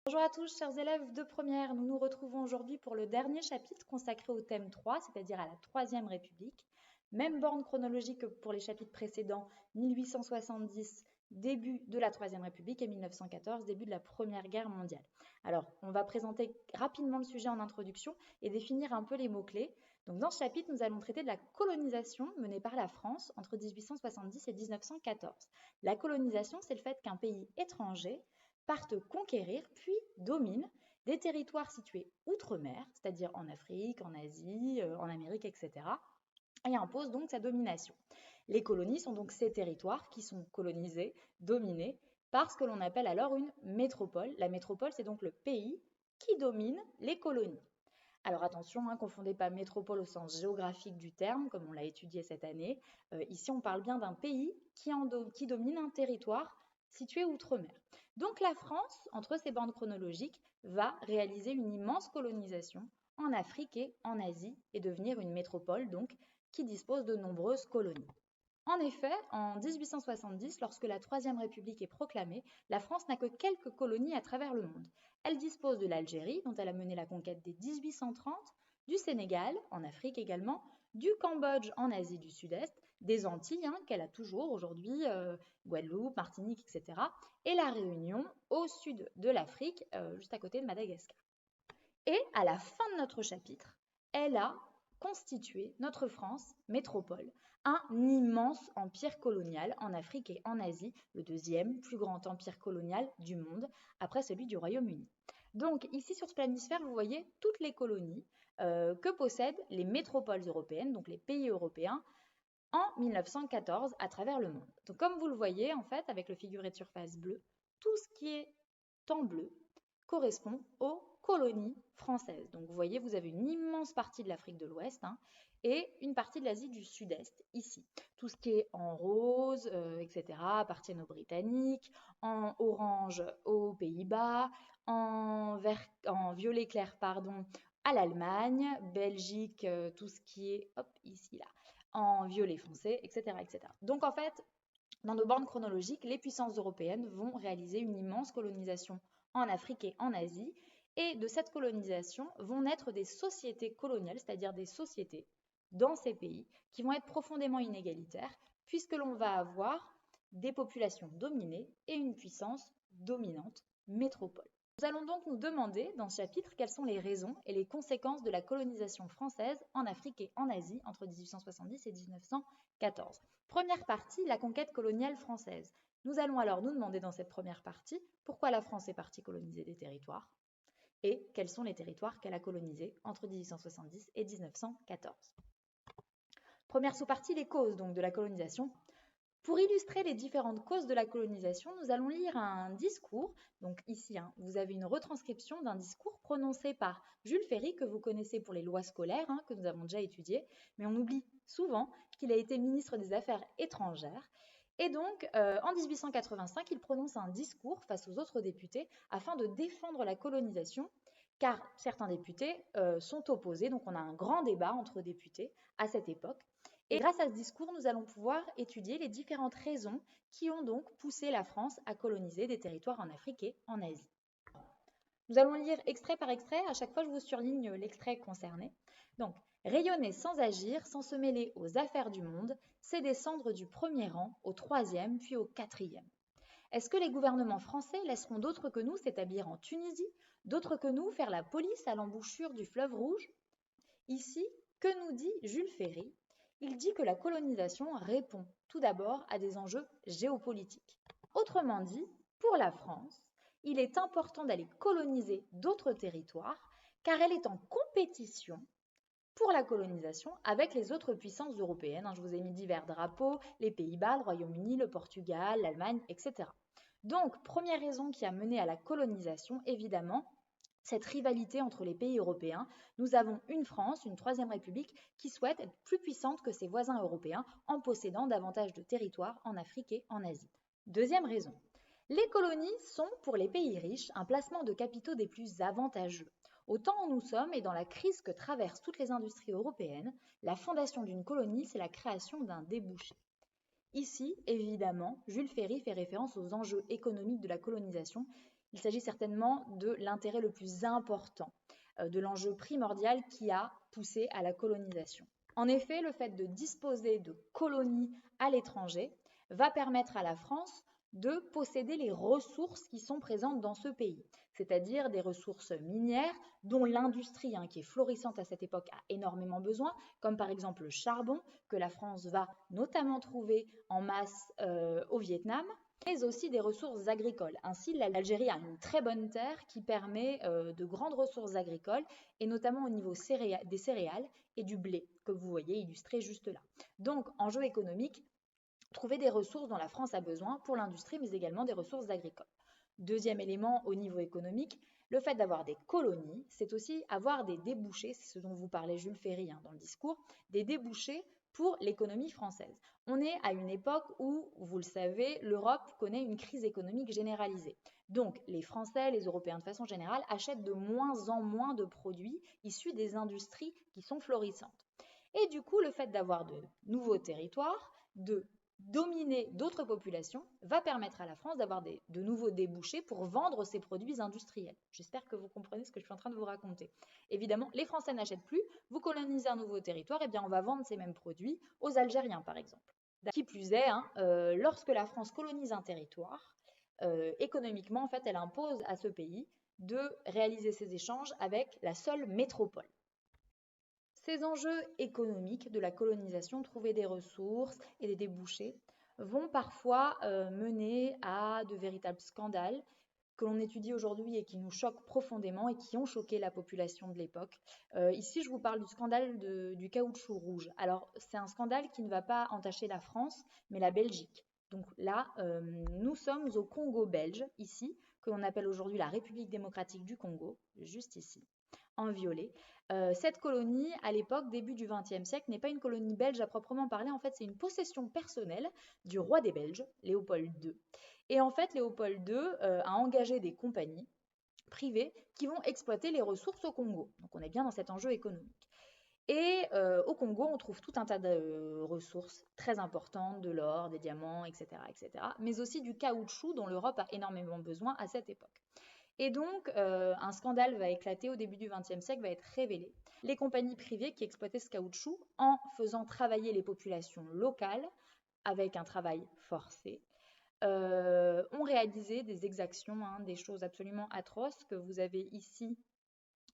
Bonjour à tous, chers élèves de première. Nous nous retrouvons aujourd'hui pour le dernier chapitre consacré au thème 3, c'est-à-dire à la Troisième République. Même borne chronologique que pour les chapitres précédents, 1870, début de la Troisième République, et 1914, début de la Première Guerre mondiale. Alors, on va présenter rapidement le sujet en introduction et définir un peu les mots-clés. Donc, dans ce chapitre, nous allons traiter de la colonisation menée par la France entre 1870 et 1914. La colonisation, c'est le fait qu'un pays étranger partent conquérir puis dominent des territoires situés outre-mer, c'est-à-dire en Afrique, en Asie, en Amérique, etc., et impose donc sa domination. Les colonies sont donc ces territoires qui sont colonisés, dominés, par ce que l'on appelle alors une métropole. La métropole, c'est donc le pays qui domine les colonies. Alors attention, ne confondez pas métropole au sens géographique du terme, comme on l'a étudié cette année. Ici, on parle bien d'un pays qui domine un territoire situé outre-mer. Donc la France, entre ses bandes chronologiques, va réaliser une immense colonisation en Afrique et en Asie et devenir une métropole donc qui dispose de nombreuses colonies. En effet, en 1870, lorsque la Troisième République est proclamée, la France n'a que quelques colonies à travers le monde. Elle dispose de l'Algérie, dont elle a mené la conquête dès 1830, du Sénégal, en Afrique également, du Cambodge en Asie du Sud-Est, des Antilles, qu'elle a toujours aujourd'hui, Guadeloupe, Martinique, etc., et la Réunion au sud de l'Afrique, juste à côté de Madagascar. Et à la fin de notre chapitre, elle a constitué notre France métropole, un immense empire colonial en Afrique et en Asie, le deuxième plus grand empire colonial du monde, après celui du Royaume-Uni. Donc ici sur ce planisphère, vous voyez toutes les colonies que possèdent les métropoles européennes, donc les pays européens, en 1914 à travers le monde. Donc comme vous le voyez, en fait, avec le figuré de surface bleu, tout ce qui est en bleu correspond aux colonies françaises. Donc vous voyez, vous avez une immense partie de l'Afrique de l'Ouest et une partie de l'Asie du Sud-Est ici. Tout ce qui est en rose, etc., appartiennent aux Britanniques, en orange aux Pays-Bas, en violet clair, pardon, à l'Allemagne, Belgique, tout ce qui est, hop, ici, là, en violet foncé, etc., etc. Donc en fait, dans nos bornes chronologiques, les puissances européennes vont réaliser une immense colonisation en Afrique et en Asie, et de cette colonisation vont naître des sociétés coloniales, c'est-à-dire des sociétés dans ces pays qui vont être profondément inégalitaires, puisque l'on va avoir des populations dominées et une puissance dominante, métropole. Nous allons donc nous demander dans ce chapitre quelles sont les raisons et les conséquences de la colonisation française en Afrique et en Asie entre 1870 et 1914. Première partie, la conquête coloniale française. Nous allons alors nous demander dans cette première partie pourquoi la France est partie coloniser des territoires et quels sont les territoires qu'elle a colonisés entre 1870 et 1914. Première sous-partie, les causes donc de la colonisation. Pour illustrer les différentes causes de la colonisation, nous allons lire un discours. Donc ici, vous avez une retranscription d'un discours prononcé par Jules Ferry, que vous connaissez pour les lois scolaires, que nous avons déjà étudiées, mais on oublie souvent qu'il a été ministre des Affaires étrangères. Et donc, en 1885, il prononce un discours face aux autres députés afin de défendre la colonisation, car certains députés sont opposés. Donc, on a un grand débat entre députés à cette époque. Et grâce à ce discours, nous allons pouvoir étudier les différentes raisons qui ont donc poussé la France à coloniser des territoires en Afrique et en Asie. Nous allons lire extrait par extrait. À chaque fois, je vous surligne l'extrait concerné. Donc, rayonner sans agir, sans se mêler aux affaires du monde, c'est descendre du premier rang au troisième, puis au quatrième. Est-ce que les gouvernements français laisseront d'autres que nous s'établir en Tunisie, d'autres que nous faire la police à l'embouchure du fleuve Rouge? Ici, que nous dit Jules Ferry? Il dit que la colonisation répond tout d'abord à des enjeux géopolitiques. Autrement dit, pour la France, il est important d'aller coloniser d'autres territoires car elle est en compétition pour la colonisation avec les autres puissances européennes. Je vous ai mis divers drapeaux, les Pays-Bas, le Royaume-Uni, le Portugal, l'Allemagne, etc. Donc, première raison qui a mené à la colonisation, évidemment, cette rivalité entre les pays européens. Nous avons une France, une Troisième République, qui souhaite être plus puissante que ses voisins européens en possédant davantage de territoires en Afrique et en Asie. Deuxième raison. Les colonies sont, pour les pays riches, un placement de capitaux des plus avantageux. Au temps où nous sommes et dans la crise que traversent toutes les industries européennes, la fondation d'une colonie, c'est la création d'un débouché. Ici, évidemment, Jules Ferry fait référence aux enjeux économiques de la colonisation Il s'agit certainement de l'intérêt le plus important, de l'enjeu primordial qui a poussé à la colonisation. En effet, le fait de disposer de colonies à l'étranger va permettre à la France de posséder les ressources qui sont présentes dans ce pays, c'est-à-dire des ressources minières dont l'industrie, qui est florissante à cette époque, a énormément besoin, comme par exemple le charbon, que la France va notamment trouver en masse au Vietnam, mais aussi des ressources agricoles. Ainsi, l'Algérie a une très bonne terre qui permet de grandes ressources agricoles, et notamment au niveau des céréales et du blé, que vous voyez illustré juste là. Donc, enjeu économique, trouver des ressources dont la France a besoin pour l'industrie, mais également des ressources agricoles. Deuxième élément au niveau économique, le fait d'avoir des colonies, c'est aussi avoir des débouchés, c'est ce dont vous parlait Jules Ferry dans le discours, des débouchés pour l'économie française. On est à une époque où, vous le savez, l'Europe connaît une crise économique généralisée. Donc, les Français, les Européens de façon générale, achètent de moins en moins de produits issus des industries qui sont florissantes. Et du coup, le fait d'avoir de nouveaux territoires, de dominer d'autres populations, va permettre à la France d'avoir de nouveaux débouchés pour vendre ses produits industriels. J'espère que vous comprenez ce que je suis en train de vous raconter. Évidemment, les Français n'achètent plus, vous colonisez un nouveau territoire, et bien on va vendre ces mêmes produits aux Algériens, par exemple. Qui plus est, lorsque la France colonise un territoire, économiquement, en fait, elle impose à ce pays de réaliser ses échanges avec la seule métropole. Ces enjeux économiques de la colonisation, trouver des ressources et des débouchés, vont parfois mener à de véritables scandales que l'on étudie aujourd'hui et qui nous choquent profondément et qui ont choqué la population de l'époque. Ici, je vous parle du scandale du caoutchouc rouge. Alors, c'est un scandale qui ne va pas entacher la France, mais la Belgique. Donc là, nous sommes au Congo belge, ici, que l'on appelle aujourd'hui la République démocratique du Congo, juste ici, en violet. Cette colonie, à l'époque, début du XXe siècle, n'est pas une colonie belge à proprement parler. En fait, c'est une possession personnelle du roi des Belges, Léopold II. Et en fait, Léopold II a engagé des compagnies privées qui vont exploiter les ressources au Congo. Donc, on est bien dans cet enjeu économique. Et au Congo, on trouve tout un tas de ressources très importantes, de l'or, des diamants, etc., etc., mais aussi du caoutchouc dont l'Europe a énormément besoin à cette époque. Et donc, un scandale va éclater au début du XXe siècle, va être révélé. Les compagnies privées qui exploitaient ce caoutchouc, en faisant travailler les populations locales, avec un travail forcé, ont réalisé des exactions, des choses absolument atroces que vous avez ici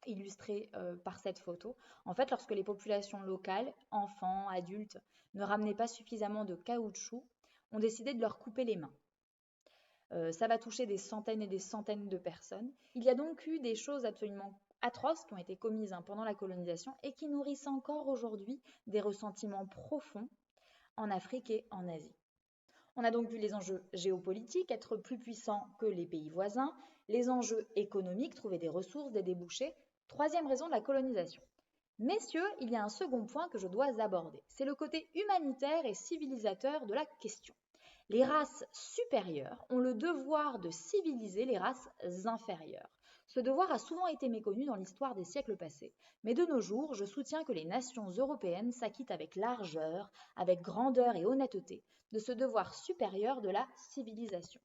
illustrées par cette photo. En fait, lorsque les populations locales, enfants, adultes, ne ramenaient pas suffisamment de caoutchouc, on décidait de leur couper les mains. Ça va toucher des centaines et des centaines de personnes. Il y a donc eu des choses absolument atroces qui ont été commises pendant la colonisation et qui nourrissent encore aujourd'hui des ressentiments profonds en Afrique et en Asie. On a donc vu les enjeux géopolitiques, être plus puissant que les pays voisins, les enjeux économiques, trouver des ressources, des débouchés. Troisième raison de la colonisation. Messieurs, il y a un second point que je dois aborder. C'est le côté humanitaire et civilisateur de la question. Les races supérieures ont le devoir de civiliser les races inférieures. Ce devoir a souvent été méconnu dans l'histoire des siècles passés, mais de nos jours, je soutiens que les nations européennes s'acquittent avec largeur, avec grandeur et honnêteté de ce devoir supérieur de la civilisation.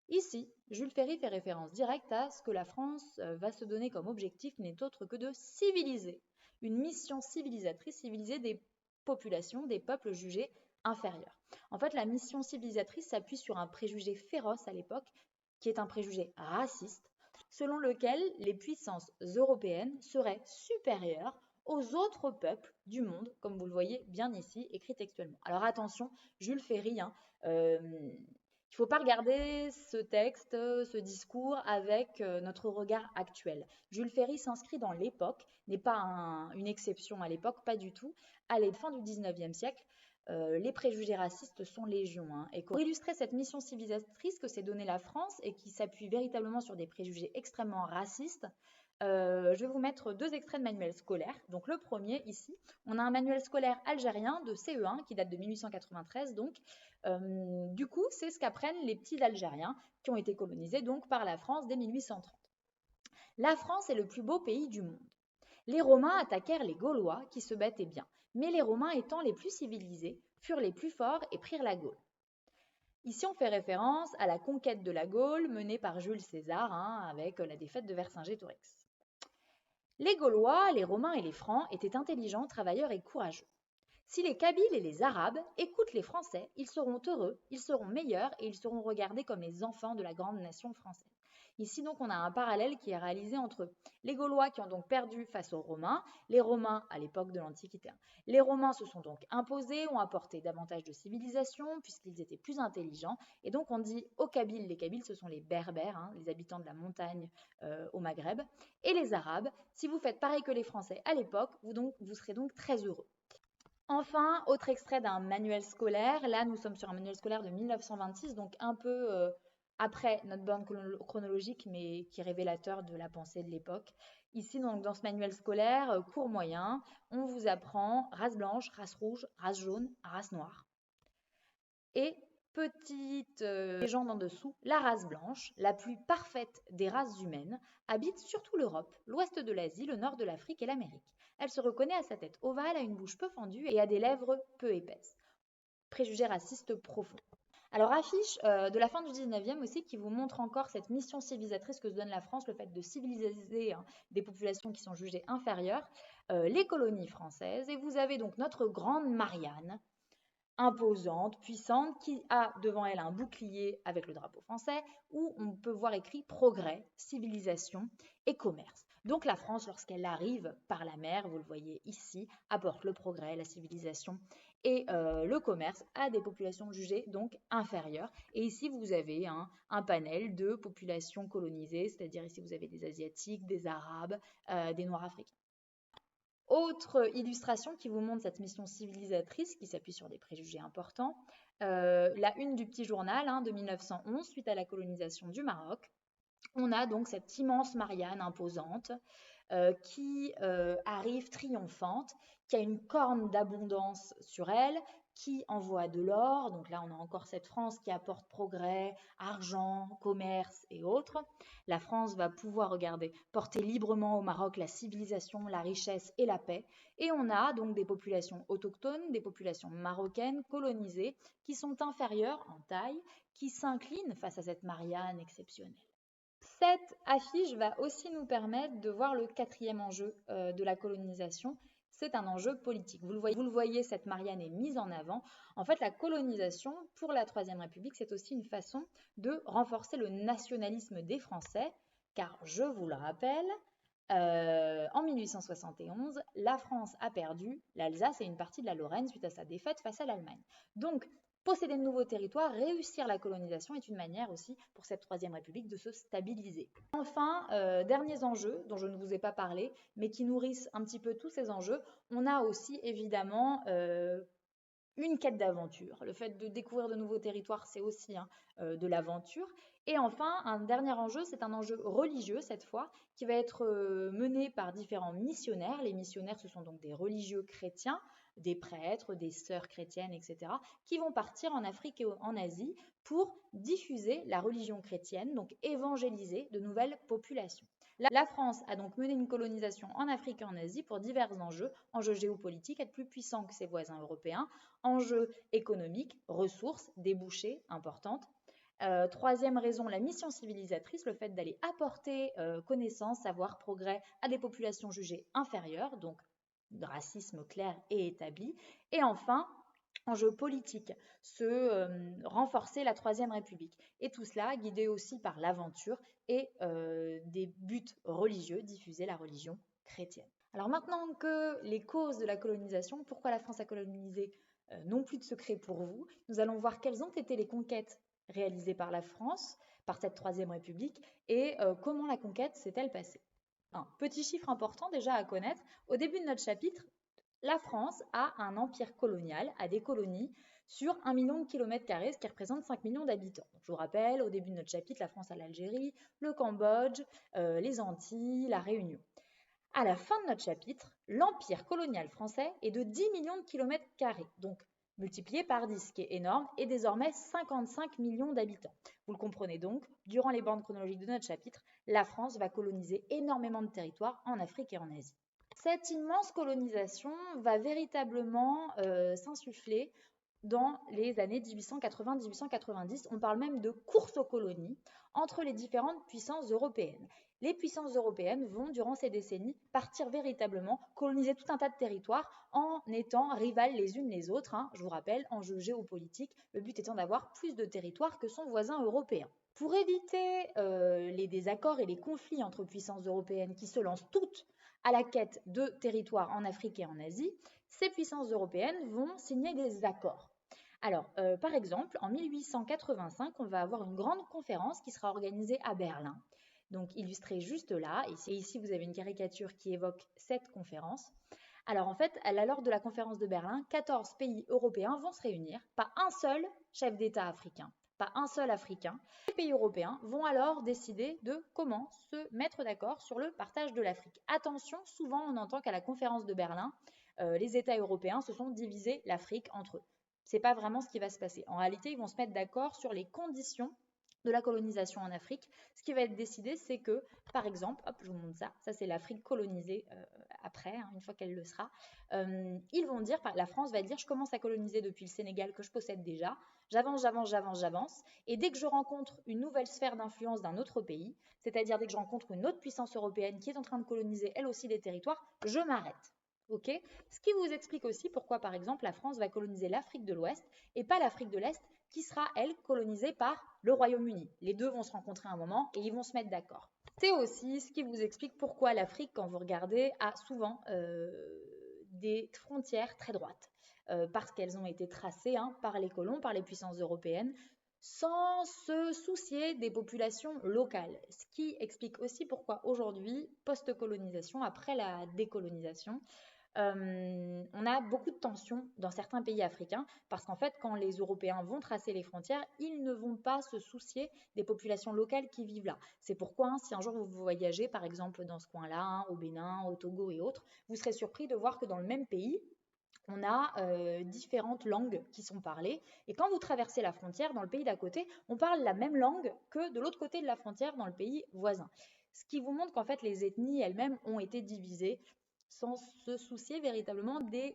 Ici, Jules Ferry fait référence directe à ce que la France va se donner comme objectif n'est autre que de civiliser, une mission civilisatrice, civiliser des populations, des peuples jugés inférieurs. En fait, la mission civilisatrice s'appuie sur un préjugé féroce à l'époque, qui est un préjugé raciste, selon lequel les puissances européennes seraient supérieures aux autres peuples du monde, comme vous le voyez bien ici, écrit textuellement. Alors attention, Jules Ferry, il ne faut pas regarder ce texte, ce discours avec notre regard actuel. Jules Ferry s'inscrit dans l'époque, n'est pas une exception à l'époque, pas du tout. À la fin du XIXe siècle, les préjugés racistes sont légion. Et pour illustrer cette mission civilisatrice que s'est donnée la France et qui s'appuie véritablement sur des préjugés extrêmement racistes, je vais vous mettre deux extraits de manuels scolaires. Donc le premier ici, on a un manuel scolaire algérien de CE1 qui date de 1893. Donc du coup, c'est ce qu'apprennent les petits Algériens qui ont été colonisés donc par la France dès 1830. La France est le plus beau pays du monde. Les Romains attaquèrent les Gaulois qui se battaient bien, mais les Romains étant les plus civilisés, furent les plus forts et prirent la Gaule. Ici, on fait référence à la conquête de la Gaule menée par Jules César avec la défaite de Vercingétorix. Les Gaulois, les Romains et les Francs étaient intelligents, travailleurs et courageux. Si les Kabyles et les Arabes écoutent les Français, ils seront heureux, ils seront meilleurs et ils seront regardés comme les enfants de la grande nation française. Ici donc on a un parallèle qui est réalisé entre les Gaulois qui ont donc perdu face aux Romains, les Romains à l'époque de l'Antiquité. Les Romains se sont donc imposés, ont apporté davantage de civilisation puisqu'ils étaient plus intelligents et donc on dit aux Kabyles, les Kabyles ce sont les Berbères, les habitants de la montagne au Maghreb, et les Arabes, si vous faites pareil que les Français à l'époque, vous serez donc très heureux. Enfin, autre extrait d'un manuel scolaire. Là, nous sommes sur un manuel scolaire de 1926, donc un peu après notre borne chronologique, mais qui est révélateur de la pensée de l'époque. Ici, donc, dans ce manuel scolaire, cours moyen, on vous apprend race blanche, race rouge, race jaune, race noire. Et petite légende en dessous, la race blanche, la plus parfaite des races humaines, habite surtout l'Europe, l'ouest de l'Asie, le nord de l'Afrique et l'Amérique. Elle se reconnaît à sa tête ovale, à une bouche peu fendue et à des lèvres peu épaisses. Préjugé raciste profond. Alors, affiche de la fin du 19e aussi qui vous montre encore cette mission civilisatrice que se donne la France, le fait de civiliser des populations qui sont jugées inférieures, les colonies françaises. Et vous avez donc notre grande Marianne, imposante, puissante, qui a devant elle un bouclier avec le drapeau français où on peut voir écrit progrès, civilisation et commerce. Donc la France, lorsqu'elle arrive par la mer, vous le voyez ici, apporte le progrès, la civilisation et le commerce à des populations jugées donc inférieures. Et ici, vous avez un panel de populations colonisées, c'est-à-dire ici, vous avez des Asiatiques, des Arabes, des Noirs africains. Autre illustration qui vous montre cette mission civilisatrice qui s'appuie sur des préjugés importants, la une du Petit Journal de 1911, suite à la colonisation du Maroc. On a donc cette immense Marianne imposante qui arrive triomphante, qui a une corne d'abondance sur elle, qui envoie de l'or. Donc là, on a encore cette France qui apporte progrès, argent, commerce et autres. La France va pouvoir, regarder, porter librement au Maroc la civilisation, la richesse et la paix. Et on a donc des populations autochtones, des populations marocaines colonisées qui sont inférieures en taille, qui s'inclinent face à cette Marianne exceptionnelle. Cette affiche va aussi nous permettre de voir le quatrième enjeu de la colonisation. C'est un enjeu politique. Vous le voyez, cette Marianne est mise en avant. En fait, la colonisation pour la Troisième République, c'est aussi une façon de renforcer le nationalisme des Français, car je vous le rappelle, en 1871, la France a perdu l'Alsace et une partie de la Lorraine suite à sa défaite face à l'Allemagne. Donc, posséder de nouveaux territoires, réussir la colonisation est une manière aussi pour cette Troisième République de se stabiliser. Enfin, derniers enjeux dont je ne vous ai pas parlé, mais qui nourrissent un petit peu tous ces enjeux, on a aussi évidemment une quête d'aventure. Le fait de découvrir de nouveaux territoires, c'est aussi de l'aventure. Et enfin, un dernier enjeu, c'est un enjeu religieux cette fois, qui va être mené par différents missionnaires. Les missionnaires, ce sont donc des religieux chrétiens, des prêtres, des sœurs chrétiennes, etc., qui vont partir en Afrique et en Asie pour diffuser la religion chrétienne, donc évangéliser de nouvelles populations. La France a donc mené une colonisation en Afrique et en Asie pour divers enjeux, enjeux géopolitiques, être plus puissant que ses voisins européens, enjeux économiques, ressources, débouchés importantes. Troisième raison, la mission civilisatrice, le fait d'aller apporter connaissance, savoir, progrès à des populations jugées inférieures, donc de racisme clair et établi. Et enfin, enjeu politique, renforcer la Troisième République. Et tout cela guidé aussi par l'aventure et des buts religieux, diffuser la religion chrétienne. Alors maintenant que les causes de la colonisation, pourquoi la France a colonisé, n'ont plus de secret pour vous, nous allons voir quelles ont été les conquêtes réalisées par la France, par cette Troisième République, et comment la conquête s'est-elle passée. Un petit chiffre important déjà à connaître, au début de notre chapitre, la France a un empire colonial, a des colonies sur 1 million de kilomètres carrés, ce qui représente 5 millions d'habitants. Je vous rappelle, au début de notre chapitre, la France a l'Algérie, le Cambodge, les Antilles, la Réunion. À la fin de notre chapitre, l'empire colonial français est de 10 millions de kilomètres carrés, donc multiplié par 10, ce qui est énorme, et désormais 55 millions d'habitants. Vous le comprenez donc, durant les bornes chronologiques de notre chapitre, la France va coloniser énormément de territoires en Afrique et en Asie. Cette immense colonisation va véritablement s'insuffler dans les années 1880-1890. On parle même de course aux colonies entre les différentes puissances européennes. Les puissances européennes vont, durant ces décennies, partir véritablement coloniser tout un tas de territoires en étant rivales les unes les autres. Je vous rappelle, enjeu géopolitique, le but étant d'avoir plus de territoires que son voisin européen. Pour éviter les désaccords et les conflits entre puissances européennes qui se lancent toutes à la quête de territoires en Afrique et en Asie, ces puissances européennes vont signer des accords. Alors, par exemple, en 1885, on va avoir une grande conférence qui sera organisée à Berlin. Donc, illustrée juste là, et ici vous avez une caricature qui évoque cette conférence. Alors en fait, lors de la conférence de Berlin, 14 pays européens vont se réunir, pas un seul chef d'État africain, pas un seul Africain. Les pays européens vont alors décider de comment se mettre d'accord sur le partage de l'Afrique. Attention, souvent on entend qu'à la conférence de Berlin, les États européens se sont divisés l'Afrique entre eux. Ce n'est pas vraiment ce qui va se passer. En réalité, ils vont se mettre d'accord sur les conditions de la colonisation en Afrique. Ce qui va être décidé, c'est que, par exemple, hop, je vous montre ça, ça c'est l'Afrique colonisée après, une fois qu'elle le sera. Ils vont dire, la France va dire, je commence à coloniser depuis le Sénégal que je possède déjà, j'avance, et dès que je rencontre une nouvelle sphère d'influence d'un autre pays, c'est-à-dire dès que je rencontre une autre puissance européenne qui est en train de coloniser elle aussi des territoires, je m'arrête. Okay. Ce qui vous explique aussi pourquoi, par exemple, la France va coloniser l'Afrique de l'Ouest et pas l'Afrique de l'Est, qui sera, elle, colonisée par le Royaume-Uni. Les deux vont se rencontrer à un moment et ils vont se mettre d'accord. C'est aussi ce qui vous explique pourquoi l'Afrique, quand vous regardez, a souvent des frontières très droites, parce qu'elles ont été tracées par les colons, par les puissances européennes, sans se soucier des populations locales. Ce qui explique aussi pourquoi aujourd'hui, post-colonisation, après la décolonisation, on a beaucoup de tensions dans certains pays africains parce qu'en fait, quand les Européens vont tracer les frontières, ils ne vont pas se soucier des populations locales qui vivent là. C'est pourquoi, si un jour vous voyagez, par exemple, dans ce coin-là, au Bénin, au Togo et autres, vous serez surpris de voir que dans le même pays, on a différentes langues qui sont parlées. Et quand vous traversez la frontière, dans le pays d'à côté, on parle la même langue que de l'autre côté de la frontière, dans le pays voisin. Ce qui vous montre qu'en fait, les ethnies elles-mêmes ont été divisées sans se soucier véritablement des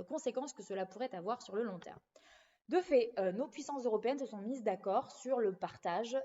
conséquences que cela pourrait avoir sur le long terme. De fait, nos puissances européennes se sont mises d'accord sur le partage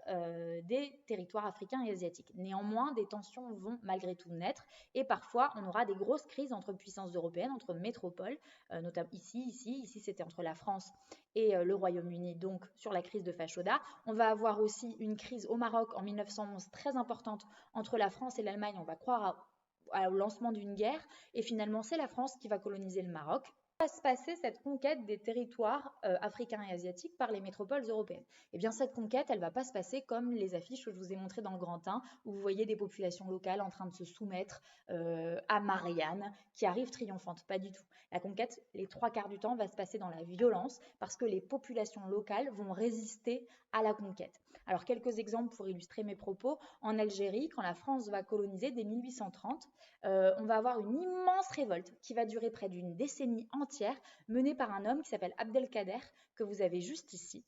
des territoires africains et asiatiques. Néanmoins, des tensions vont malgré tout naître et parfois on aura des grosses crises entre puissances européennes, entre métropoles, notamment ici c'était entre la France et le Royaume-Uni, donc sur la crise de Fashoda. On va avoir aussi une crise au Maroc en 1911 très importante entre la France et l'Allemagne. On va croire au lancement d'une guerre et finalement c'est la France qui va coloniser le Maroc. Va se passer cette conquête des territoires africains et asiatiques par les métropoles européennes? Eh bien, cette conquête, elle ne va pas se passer comme les affiches que je vous ai montrées dans le Grand 1, où vous voyez des populations locales en train de se soumettre à Marianne, qui arrive triomphante. Pas du tout. La conquête, les 3/4 du temps, va se passer dans la violence, parce que les populations locales vont résister à la conquête. Alors, quelques exemples pour illustrer mes propos. En Algérie, quand la France va coloniser dès 1830, on va avoir une immense révolte qui va durer près d'une décennie entière, menée par un homme qui s'appelle Abdelkader, que vous avez juste ici.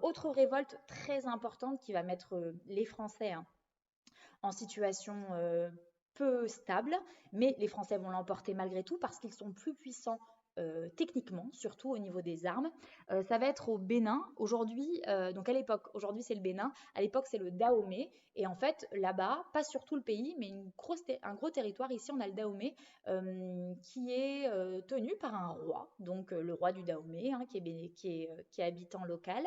Autre révolte très importante qui va mettre les Français en situation peu stable, mais les Français vont l'emporter malgré tout parce qu'ils sont plus puissants techniquement, surtout au niveau des armes. Ça va être au Bénin. Aujourd'hui, donc à l'époque, aujourd'hui c'est le Bénin, à l'époque c'est le Dahomey. Et en fait, là-bas, pas sur tout le pays, mais un gros territoire, ici on a le Dahomey, qui est tenu par un roi, donc le roi du Dahomey, qui est habitant local.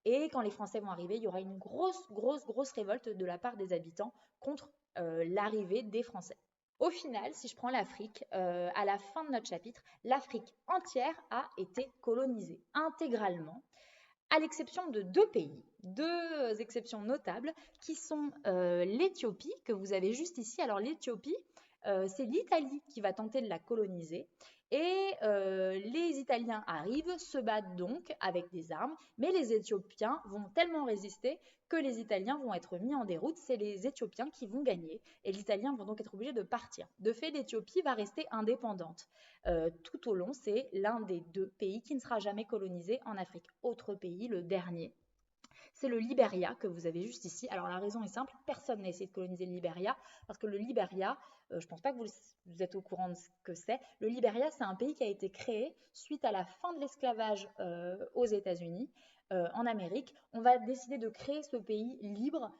Et quand les Français vont arriver, il y aura une grosse révolte de la part des habitants contre l'arrivée des Français. Au final, si je prends l'Afrique, à la fin de notre chapitre, l'Afrique entière a été colonisée intégralement, à l'exception de deux exceptions notables, qui sont l'Éthiopie, que vous avez juste ici. Alors l'Éthiopie, c'est l'Italie qui va tenter de la coloniser. Et les Italiens arrivent, se battent donc avec des armes, mais les Éthiopiens vont tellement résister que les Italiens vont être mis en déroute. C'est les Éthiopiens qui vont gagner et les Italiens vont donc être obligés de partir. De fait, l'Éthiopie va rester indépendante. Tout au long, c'est l'un des deux pays qui ne sera jamais colonisé en Afrique. Autre pays, le dernier, c'est le Liberia que vous avez juste ici. Alors la raison est simple, personne n'a essayé de coloniser le Liberia parce que le Liberia, je ne pense pas que vous êtes au courant de ce que c'est. Le Liberia, c'est un pays qui a été créé suite à la fin de l'esclavage aux États-Unis, en Amérique. On va décider de créer ce pays libre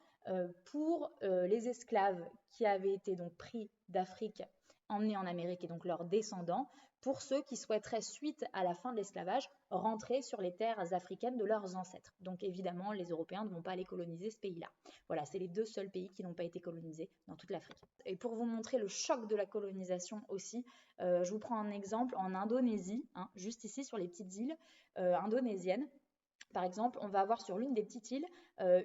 pour les esclaves qui avaient été donc pris d'Afrique, emmenés en Amérique et donc leurs descendants, pour ceux qui souhaiteraient, suite à la fin de l'esclavage, rentrer sur les terres africaines de leurs ancêtres. Donc évidemment, les Européens ne vont pas aller coloniser ce pays-là. Voilà, c'est les 2 seuls pays qui n'ont pas été colonisés dans toute l'Afrique. Et pour vous montrer le choc de la colonisation aussi, je vous prends un exemple en Indonésie, hein, juste ici sur les petites îles indonésiennes. Par exemple, on va avoir sur l'une des petites îles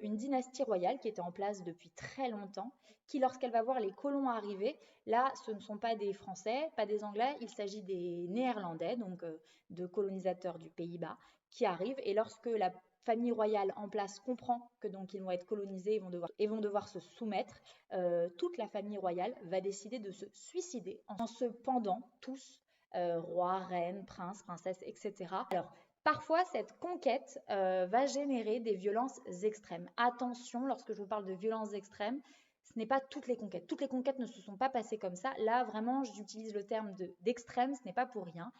une dynastie royale qui était en place depuis très longtemps, qui lorsqu'elle va voir les colons arriver, là ce ne sont pas des Français, pas des Anglais, il s'agit des Néerlandais, donc de colonisateurs du Pays-Bas, qui arrivent et lorsque la famille royale en place comprend que donc ils vont être colonisés et vont devoir se soumettre, toute la famille royale va décider de se suicider en se pendant tous, rois, reines, princes, princesses, etc. Alors, parfois, cette conquête va générer des violences extrêmes. Attention, lorsque je vous parle de violences extrêmes, ce n'est pas toutes les conquêtes. Toutes les conquêtes ne se sont pas passées comme ça. Là, vraiment, j'utilise le terme d'extrême, ce n'est pas pour rien.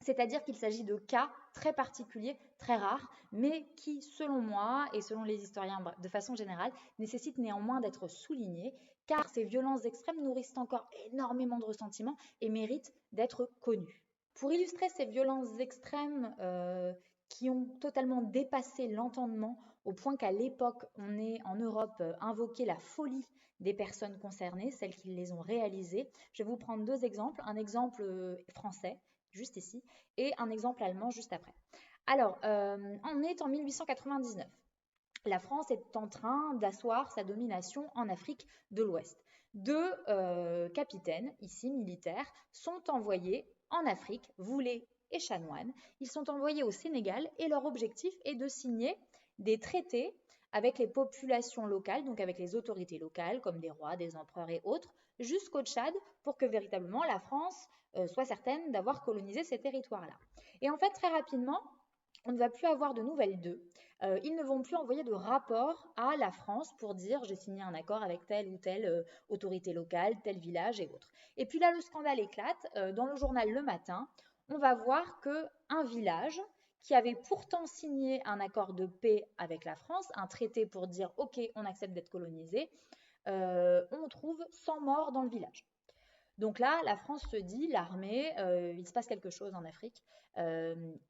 C'est-à-dire qu'il s'agit de cas très particuliers, très rares, mais qui, selon moi et selon les historiens de façon générale, nécessitent néanmoins d'être soulignés, car ces violences extrêmes nourrissent encore énormément de ressentiments et méritent d'être connues. Pour illustrer ces violences extrêmes qui ont totalement dépassé l'entendement, au point qu'à l'époque, on ait en Europe invoqué la folie des personnes concernées, celles qui les ont réalisées, je vais vous prendre 2 exemples. Un exemple français, juste ici, et un exemple allemand juste après. Alors, on est en 1899. La France est en train d'asseoir sa domination en Afrique de l'Ouest. 2 capitaines, ici militaires, sont envoyés en Afrique, Voulet et Chanoine. Ils sont envoyés au Sénégal et leur objectif est de signer des traités avec les populations locales, donc avec les autorités locales comme des rois, des empereurs et autres, jusqu'au Tchad pour que véritablement la France soit certaine d'avoir colonisé ces territoires-là. Et en fait, très rapidement, on ne va plus avoir de nouvelles d'eux. Ils ne vont plus envoyer de rapport à la France pour dire j'ai signé un accord avec telle ou telle autorité locale, tel village et autres. Et puis là, le scandale éclate. Dans le journal Le Matin, on va voir qu'un village qui avait pourtant signé un accord de paix avec la France, un traité pour dire ok, on accepte d'être colonisé, on trouve 100 morts dans le village. Donc là, la France se dit, l'armée, il se passe quelque chose en Afrique,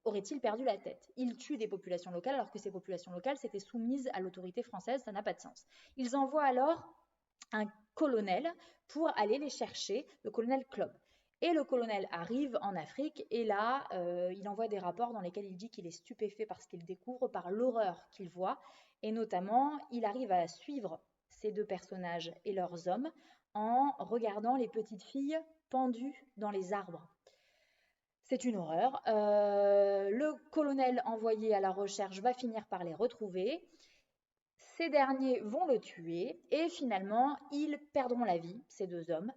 aurait-il perdu la tête? Il tue des populations locales alors que ces populations locales s'étaient soumises à l'autorité française, ça n'a pas de sens. Ils envoient alors un colonel pour aller les chercher, le colonel Klopp. Et le colonel arrive en Afrique et là, il envoie des rapports dans lesquels il dit qu'il est stupéfait par ce qu'il découvre, par l'horreur qu'il voit. Et notamment, il arrive à suivre ces 2 personnages et leurs hommes en regardant les petites filles pendues dans les arbres. C'est une horreur. Le colonel envoyé à la recherche va finir par les retrouver. Ces derniers vont le tuer et finalement, ils perdront la vie, ces 2 hommes,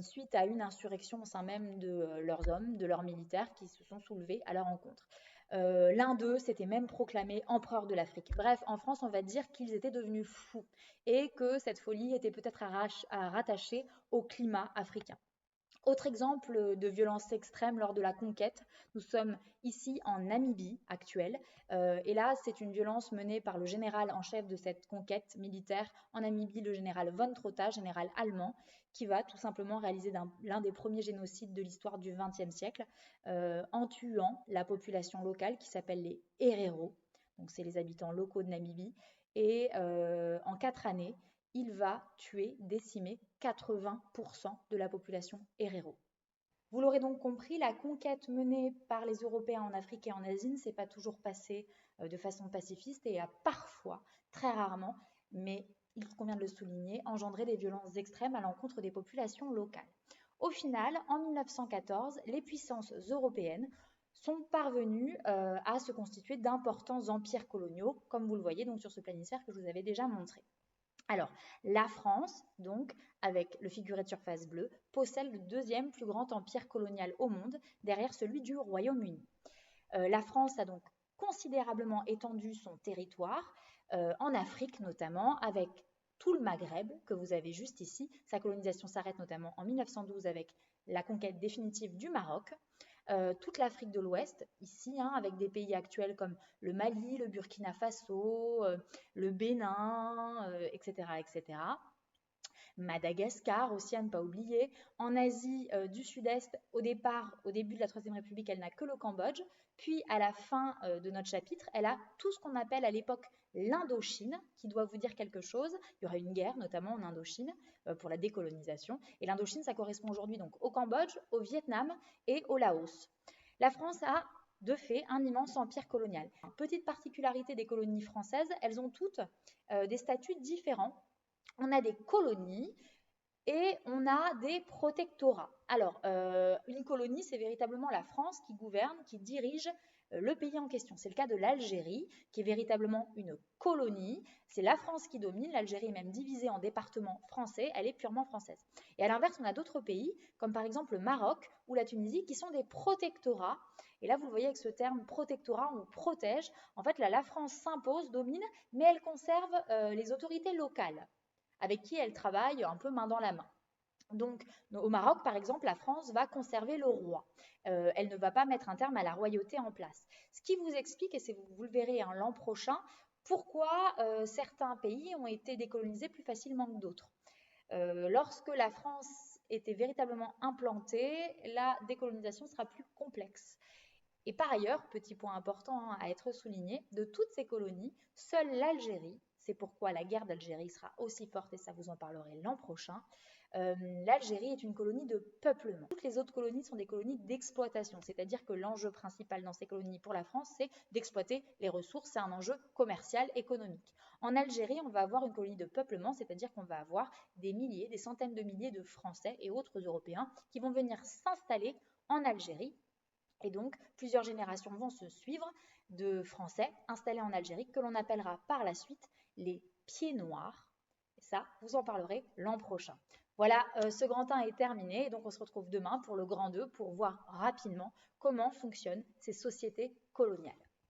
suite à une insurrection au sein même de leurs hommes, de leurs militaires qui se sont soulevés à leur encontre. L'un d'eux s'était même proclamé empereur de l'Afrique. Bref, en France, on va dire qu'ils étaient devenus fous et que cette folie était peut-être à rattacher au climat africain. Autre exemple de violence extrême lors de la conquête, nous sommes ici en Namibie actuelle. Et là, c'est une violence menée par le général en chef de cette conquête militaire en Namibie, le général von Trotha, général allemand, qui va tout simplement réaliser l'un des premiers génocides de l'histoire du XXe siècle en tuant la population locale qui s'appelle les Herero, donc c'est les habitants locaux de Namibie. Et en 4 années, il va tuer, décimer 80% de la population Herero. Vous l'aurez donc compris, la conquête menée par les Européens en Afrique et en Asie ne s'est pas toujours passée de façon pacifiste et a parfois, très rarement, mais il convient de le souligner, engendré des violences extrêmes à l'encontre des populations locales. Au final, en 1914, les puissances européennes sont parvenues à se constituer d'importants empires coloniaux, comme vous le voyez donc sur ce planisphère que je vous avais déjà montré. Alors, la France, donc, avec le figuré de surface bleue, possède le 2e plus grand empire colonial au monde, derrière celui du Royaume-Uni. La France a donc considérablement étendu son territoire, en Afrique notamment, avec tout le Maghreb que vous avez juste ici. Sa colonisation s'arrête notamment en 1912 avec la conquête définitive du Maroc. Toute l'Afrique de l'Ouest, ici, hein, avec des pays actuels comme le Mali, le Burkina Faso, le Bénin, etc., etc. Madagascar aussi à ne pas oublier. En Asie du Sud-Est, au début de la Troisième République, elle n'a que le Cambodge. Puis à la fin de notre chapitre, elle a tout ce qu'on appelle à l'époque l'Indochine, qui doit vous dire quelque chose. Il y aura une guerre notamment en Indochine pour la décolonisation. Et l'Indochine, ça correspond aujourd'hui donc au Cambodge, au Vietnam et au Laos. La France a de fait un immense empire colonial. Petite particularité des colonies françaises, elles ont toutes des statuts différents. On a des colonies et on a des protectorats. Alors, une colonie, c'est véritablement la France qui gouverne, qui dirige le pays en question. C'est le cas de l'Algérie, qui est véritablement une colonie. C'est la France qui domine. L'Algérie est même divisée en départements français. Elle est purement française. Et à l'inverse, on a d'autres pays, comme par exemple le Maroc ou la Tunisie, qui sont des protectorats. Et là, vous le voyez avec ce terme protectorat, on protège. En fait, là, la France s'impose, domine, mais elle conserve les autorités locales, avec qui elle travaille un peu main dans la main. Donc, au Maroc, par exemple, la France va conserver le roi. Elle ne va pas mettre un terme à la royauté en place. Ce qui vous explique, et vous le verrez hein, l'an prochain, pourquoi certains pays ont été décolonisés plus facilement que d'autres. Lorsque la France était véritablement implantée, la décolonisation sera plus complexe. Et par ailleurs, petit point important à être souligné, de toutes ces colonies, seule l'Algérie, c'est pourquoi la guerre d'Algérie sera aussi forte et ça vous en parlerai l'an prochain, l'Algérie est une colonie de peuplement. Toutes les autres colonies sont des colonies d'exploitation, c'est-à-dire que l'enjeu principal dans ces colonies pour la France, c'est d'exploiter les ressources, c'est un enjeu commercial, économique. En Algérie, on va avoir une colonie de peuplement, c'est-à-dire qu'on va avoir des milliers, des centaines de milliers de Français et autres Européens qui vont venir s'installer en Algérie. Et donc, plusieurs générations vont se suivre de Français installés en Algérie que l'on appellera par la suite les pieds noirs. Et ça, vous en parlerez l'an prochain. Voilà, ce grand 1 est terminé. Et donc, on se retrouve demain pour le grand 2 pour voir rapidement comment fonctionnent ces sociétés coloniales.